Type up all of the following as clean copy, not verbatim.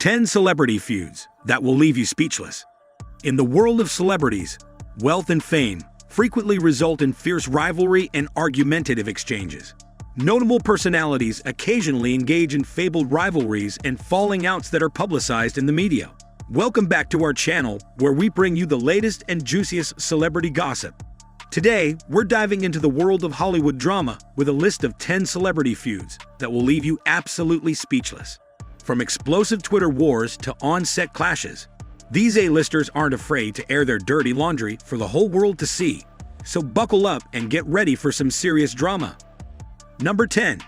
10 celebrity feuds that will leave you speechless. In the world of celebrities, wealth and fame frequently result in fierce rivalry and argumentative exchanges. Notable personalities occasionally engage in fabled rivalries and falling outs that are publicized in the media. Welcome back to our channel, where we bring you the latest and juiciest celebrity gossip. Today, we're diving into the world of Hollywood drama with a list of 10 celebrity feuds that will leave you absolutely speechless. From explosive Twitter wars to on-set clashes, these A-listers aren't afraid to air their dirty laundry for the whole world to see. So buckle up and get ready for some serious drama. Number 10.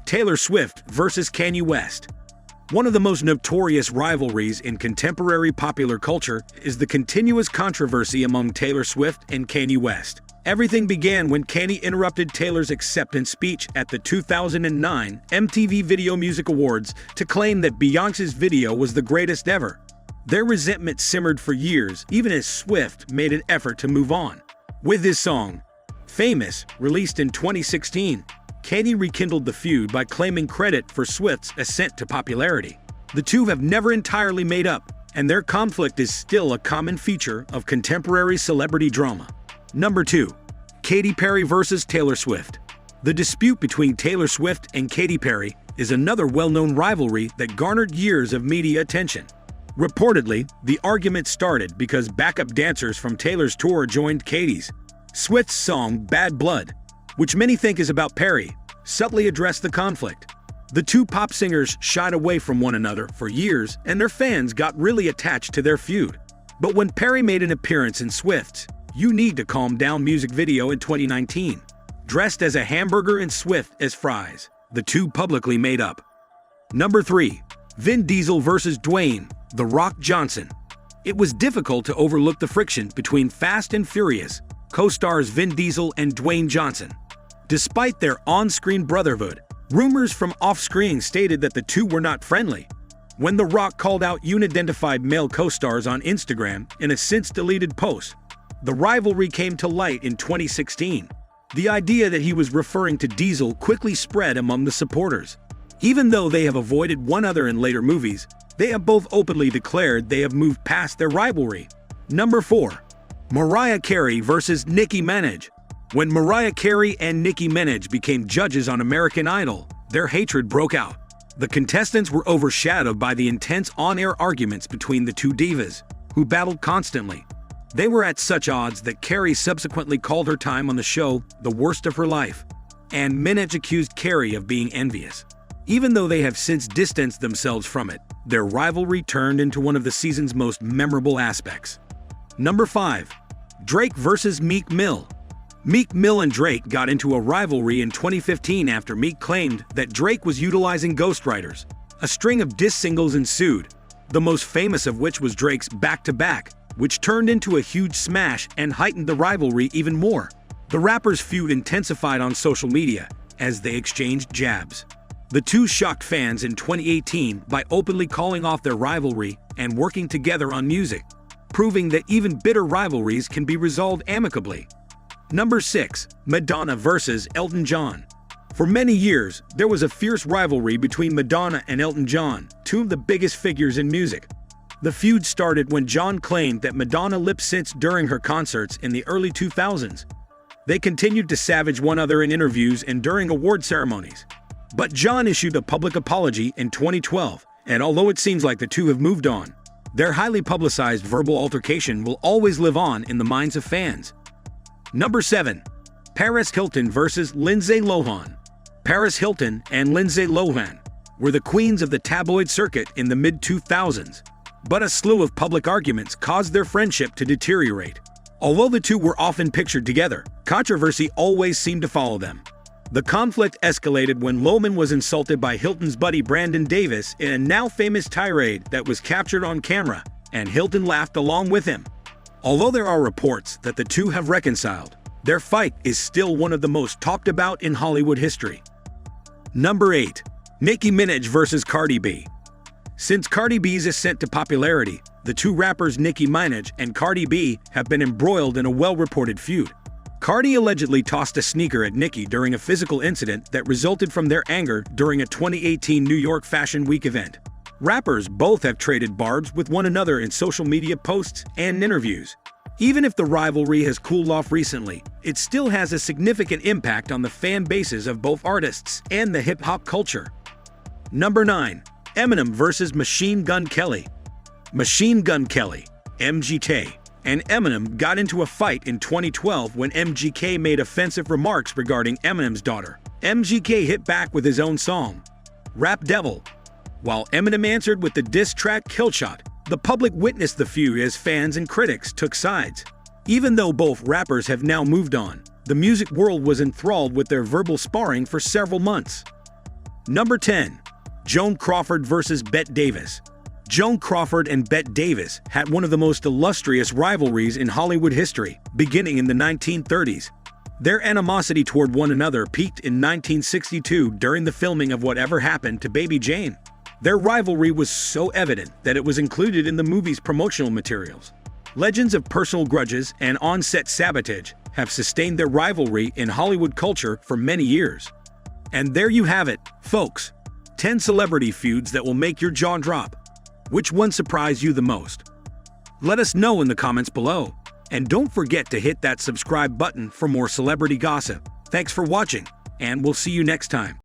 Taylor Swift versus Kanye West. One of the most notorious rivalries in contemporary popular culture is the continuous controversy among Taylor Swift and Kanye West. Everything began when Kanye interrupted Taylor's acceptance speech at the 2009 MTV Video Music Awards to claim that Beyoncé's video was the greatest ever. Their resentment simmered for years, even as Swift made an effort to move on. With his song, Famous, released in 2016, Kanye rekindled the feud by claiming credit for Swift's ascent to popularity. The two have never entirely made up, and their conflict is still a common feature of contemporary celebrity drama. Number 2. Katy Perry versus Taylor Swift. The dispute between Taylor Swift and Katy Perry is another well-known rivalry that garnered years of media attention. Reportedly, the argument started because backup dancers from Taylor's tour joined Katy's. Swift's song Bad Blood, which many think is about Perry, subtly addressed the conflict. The two pop singers shied away from one another for years, and their fans got really attached to their feud. But when Perry made an appearance in Swift's You Need to Calm Down music video in 2019, dressed as a hamburger and Swift as fries, the two publicly made up. Number 3. Vin Diesel versus Dwayne The Rock Johnson. It was difficult to overlook the friction between Fast and Furious co-stars Vin Diesel and Dwayne Johnson. Despite their on-screen brotherhood, rumors from off-screen stated that the two were not friendly. When The Rock called out unidentified male co-stars on Instagram in a since-deleted post, the rivalry came to light in 2016. The idea that he was referring to Diesel quickly spread among the supporters. Even though they have avoided one another in later movies, they have both openly declared they have moved past their rivalry. Number 4. Mariah Carey versus Nicki Minaj. When Mariah Carey and Nicki Minaj became judges on American Idol, their hatred broke out. The contestants were overshadowed by the intense on-air arguments between the two divas, who battled constantly. They were at such odds that Carey subsequently called her time on the show the worst of her life, and Minaj accused Carey of being envious. Even though they have since distanced themselves from it, their rivalry turned into one of the season's most memorable aspects. Number 5. Drake versus Meek Mill. Meek Mill and Drake got into a rivalry in 2015 after Meek claimed that Drake was utilizing ghostwriters. A string of diss singles ensued, the most famous of which was Drake's Back-to-Back, which turned into a huge smash and heightened the rivalry even more. The rappers' feud intensified on social media as they exchanged jabs. The two shocked fans in 2018 by openly calling off their rivalry and working together on music, proving that even bitter rivalries can be resolved amicably. Number 6. Madonna versus Elton John. For many years, there was a fierce rivalry between Madonna and Elton John, two of the biggest figures in music. The feud started when John claimed that Madonna lip-synced during her concerts in the early 2000s. They continued to savage one another in interviews and during award ceremonies. But John issued a public apology in 2012, and although it seems like the two have moved on, their highly publicized verbal altercation will always live on in the minds of fans. Number 7. Paris Hilton versus Lindsay Lohan. Paris Hilton and Lindsay Lohan were the queens of the tabloid circuit in the mid-2000s, but a slew of public arguments caused their friendship to deteriorate. Although the two were often pictured together, controversy always seemed to follow them. The conflict escalated when Lohan was insulted by Hilton's buddy Brandon Davis in a now-famous tirade that was captured on camera, and Hilton laughed along with him. Although there are reports that the two have reconciled, their fight is still one of the most talked about in Hollywood history. Number 8. Nicki Minaj versus Cardi B. Since Cardi B's ascent to popularity, the two rappers Nicki Minaj and Cardi B have been embroiled in a well-reported feud. Cardi allegedly tossed a sneaker at Nicki during a physical incident that resulted from their anger during a 2018 New York Fashion Week event. Rappers both have traded barbs with one another in social media posts and interviews. Even if the rivalry has cooled off recently, it still has a significant impact on the fan bases of both artists and the hip-hop culture. Number 9. Eminem vs. Machine Gun Kelly. Machine Gun Kelly, MGK, and Eminem got into a fight in 2012 when MGK made offensive remarks regarding Eminem's daughter. MGK hit back with his own song, Rap Devil, while Eminem answered with the diss track Killshot. The public witnessed the feud as fans and critics took sides. Even though both rappers have now moved on, the music world was enthralled with their verbal sparring for several months. Number 10. Joan Crawford vs. Bette Davis. Joan Crawford and Bette Davis had one of the most illustrious rivalries in Hollywood history, beginning in the 1930s. Their animosity toward one another peaked in 1962 during the filming of Whatever Happened to Baby Jane. Their rivalry was so evident that it was included in the movie's promotional materials. Legends of personal grudges and on-set sabotage have sustained their rivalry in Hollywood culture for many years. And there you have it, folks. 10 celebrity feuds that will make your jaw drop. Which one surprised you the most? Let us know in the comments below. And don't forget to hit that subscribe button for more celebrity gossip. Thanks for watching, and we'll see you next time.